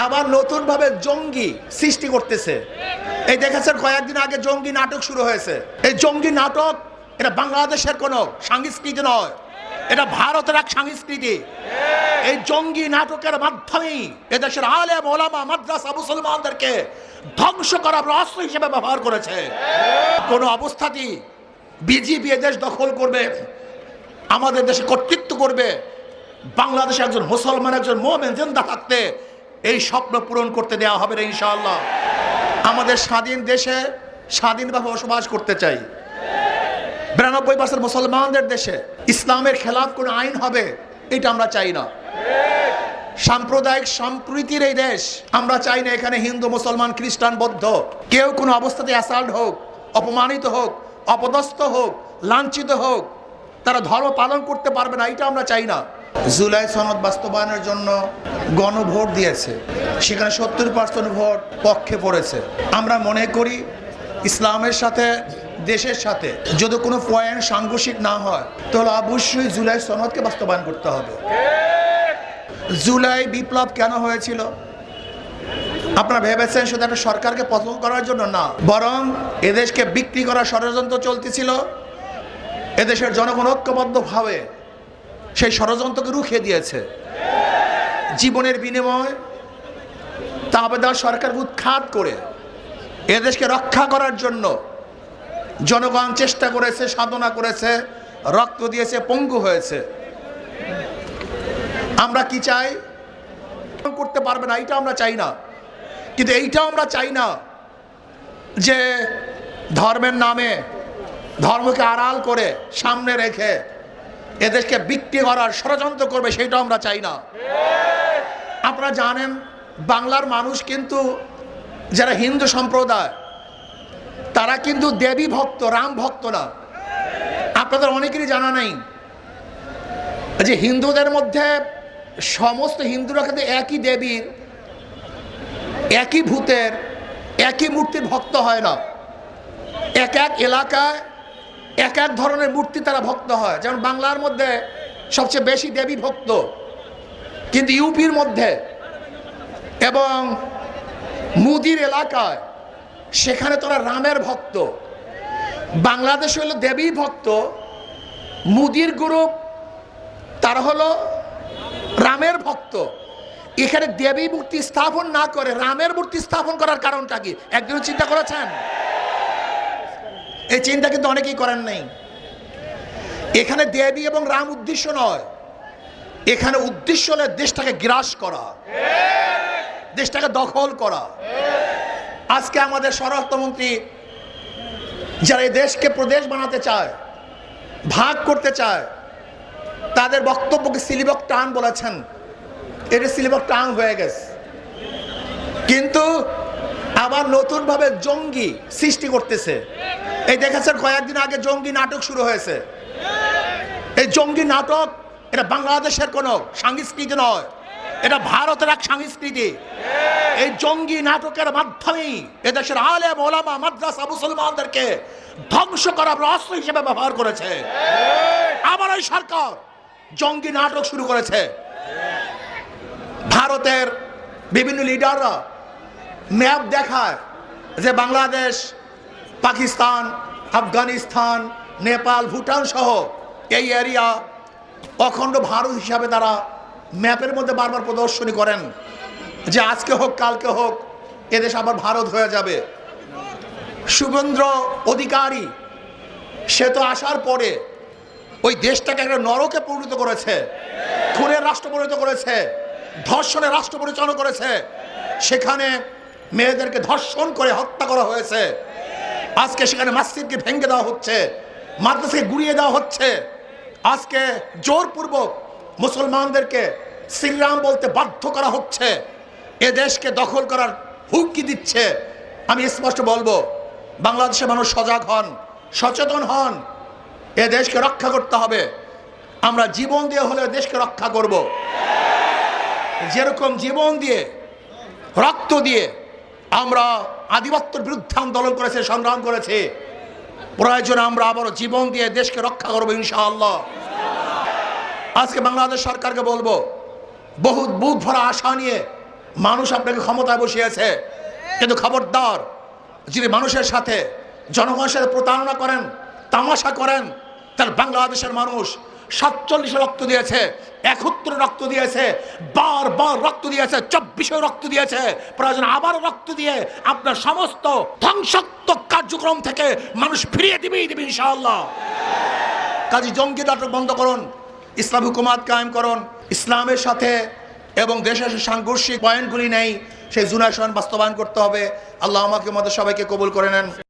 আবার নতুন ভাবে জঙ্গি সৃষ্টি করতেছে। এই দেখেছেন কয়েকদিন আগে জঙ্গি নাটক শুরু হয়েছে। এই জঙ্গি নাটক এটা বাংলাদেশের কোনো সংস্কৃতি নয়, এটা ভারতের এক সংস্কৃতি। এই জঙ্গি নাটকের মাধ্যমেই এদেশের আলেম ওলামা মাদ্রাসা মুসলমানদেরকে ধ্বংস করার অস্ত্র হিসেবে ব্যবহার করেছে। কোনো অবস্থাতেই বিজেপি এদেশ দখল করবে, আমাদের দেশে কর্তৃত্ব করবে, বাংলাদেশে একজন মুসলমান একজন মুমিন জিন্দা থাকতে এই স্বপ্ন পূরণ করতে দেওয়া হবে না ইনশাআল্লাহ। আমাদের স্বাধীন দেশে স্বাধীনভাবে বসবাস করতে চাই। 92% মুসলমানদের দেশে ইসলামের খেলাফ কোনো আইন হবে এটা আমরা চাই না। সাম্প্রদায়িক সম্প্রীতির এই দেশ আমরা চাই না। এখানে হিন্দু মুসলমান খ্রিস্টান বৌদ্ধ কেউ কোনো অবস্থাতে অ্যাসাল্ট হোক, অপমানিত হোক, অপদস্থ হোক, লাঞ্ছিত হোক, তারা ধর্ম পালন করতে পারবে না, এটা আমরা চাই না। জুলাই সনদ বাস্তবায়নের জন্য গণভোট দিয়েছে, সেখানে 70% ভোট পক্ষে পড়েছে। আমরা মনে করি ইসলামের সাথে দেশের সাথে যদি কোনো পয়েন্ট সাংঘর্ষিক না হয় তাহলে অবশ্যই জুলাই সনদকে বাস্তবায়ন করতে হবে। জুলাই বিপ্লব কেন হয়েছিল? আপনারা ভেবেছেন শুধু একটা সরকারকে পতন করার জন্য না, বরং এদেশকে বিক্রি করার ষড়যন্ত্র চলতেছিল। এদেশের জনগণ ঐক্যবদ্ধভাবে সেই ষড়যন্ত্রকে রুখে দিয়েছে। জীবনের বিনিময় তাবেদার সরকারকে উৎখাত করে এদেশকে রক্ষা করার জন্য জনগণ চেষ্টা করেছে, সাধনা করেছে, রক্ত দিয়েছে, পঙ্গু হয়েছে। আমরা কি চাই? করতে পারবে না, এটা আমরা চাই না। কিন্তু এইটাও আমরা চাই না যে ধর্মের নামে ধর্মকে আড়াল করে সামনে রেখে এদেশকে বিক্রি করার ষড়যন্ত্র করবে, সেটাও আমরা চাই না। আপনারা জানেন বাংলার মানুষ কিন্তু যারা হিন্দু সম্প্রদায় তারা কিন্তু দেবী ভক্ত, রাম ভক্ত না। আপনাদের অনেকেরই জানা নেই যে হিন্দুদের মধ্যে সমস্ত হিন্দুরা কিন্তু একই দেবীর, একই ভূতের, একই মূর্তির ভক্ত হয় না। এক এক এলাকায় এক এক ধরনের মূর্তি তারা ভক্ত হয়। যেমন বাংলার মধ্যে সবচেয়ে বেশি দেবী ভক্ত, কিন্তু ইউপির মধ্যে এবং মুদির এলাকায় সেখানে তোরা রামের ভক্ত। বাংলাদেশ হলো দেবী ভক্ত, মুদির গ্রুপ তারা হলো রামের ভক্ত। এখানে দেবী মূর্তি স্থাপন না করে রামের মূর্তি স্থাপন করার কারণটা কি একজন চিন্তা করেছেন? এই চিন্তা কিন্তু অনেকেই করেন নাই। এখানে দেবী এবং রাম উদ্দেশ্য নয়, এখানে উদ্দেশ্য হলো দেশটাকে গ্রাস করা, দেশটাকে দখল করা। আজকে আমাদের স্বরাষ্ট্রমন্ত্রী যারা এই দেশকে প্রদেশ বানাতে চায়, ভাগ করতে চায়, তাদের বক্তব্যকে সিলিবক টান বলেছেন। এটা সিলিবক টান হয়ে গেছে, কিন্তু আবার নতুন ভাবে জঙ্গি সৃষ্টি করতেছে। এই দেখেছেন কয়েকদিন আগে জঙ্গি নাটক শুরু হয়েছে। এই জঙ্গি নাটক এটা বাংলাদেশের কোনো সংস্কৃতি নয়, এটা ভারতের এক সংস্কৃতি। এই জঙ্গি নাটকের মাধ্যমেই এদেশের আলেম ওলামা মাদ্রাসা মুসলমানদেরকে ধ্বংস করার অস্ত্র হিসেবে ব্যবহার করেছে। আবার এই সরকার জঙ্গি নাটক শুরু করেছে। ভারতের বিভিন্ন লিডাররা ম্যাপ দেখায় যে বাংলাদেশ, পাকিস্তান, আফগানিস্তান, নেপাল, ভুটান সহ এই এরিয়া অখণ্ড ভারত হিসাবে তারা ম্যাপের মধ্যে বারবার প্রদর্শনী করেন যে আজকে হোক কালকে হোক এদেশ আবার ভারত হয়ে যাবে। শুভেন্দ্র অধিকারী সে তো আসার পরে ওই দেশটাকে একটা নরকে পরিণত করেছে, খুনের রাষ্ট্র পরিণত করেছে, ধর্ষণের রাষ্ট্র পরিচালনা করেছে। সেখানে মেয়েদেরকে ধর্ষণ করে হত্যা করা হয়েছে। আজকে সেখানে মসজিদকে ভেঙে দেওয়া হচ্ছে, মাদ্রাসাকে গুড়িয়ে দেওয়া হচ্ছে। আজকে জোরপূর্বক মুসলমানদেরকে শ্রীরাম বলতে বাধ্য করা হচ্ছে। এ দেশকে দখল করার হুমকি দিচ্ছে। আমি স্পষ্ট বলবো, বাংলাদেশের মানুষ সজাগ হন, সচেতন হন। এ দেশকে রক্ষা করতে হবে। আমরা জীবন দিয়ে হলে দেশকে রক্ষা করব। যেরকম জীবন দিয়ে, রক্ত দিয়ে আমরা আধিপত্যের বিরুদ্ধে আন্দোলন করেছে, সংগ্রাম করেছে, প্রয়োজনে আমরা আবারও জীবন দিয়ে দেশকে রক্ষা করবো ইনশাআল্লাহ। আজকে বাংলাদেশ সরকারকে বলবো, বহুত বুক ভরা আশা নিয়ে মানুষ আপনাকে ক্ষমতায় বসিয়েছে, কিন্তু খবরদার, যিনি মানুষের সাথে, জনগণের সাথে প্রতারণা করেন, তামাশা করেন, তার বাংলাদেশের মানুষ 47 রক্ত দিয়েছে, 71 রক্ত দিয়েছে, বারবার রক্ত দিয়েছে, 24 রক্ত দিয়েছে, প্রয়োজন আবারও রক্ত দিয়ে আপনার সমস্ত ধ্বংসাত্মক কার্যক্রম থেকে মানুষ ফিরিয়ে দিবেই দিবে ইনশাআল্লাহ। কাজী জঙ্গি নাটক বন্ধ করুন, ইসলাম হুকুমাত কায়েম করুন, ইসলামের সাথে এবং দেশের সাংঘর্ষিক পয়েন্টগুলি নেই সেই জুনায়দ সনদ বাস্তবায়ন করতে হবে। আল্লাহ আমাকে আমাদের সবাইকে কবুল করে নেন।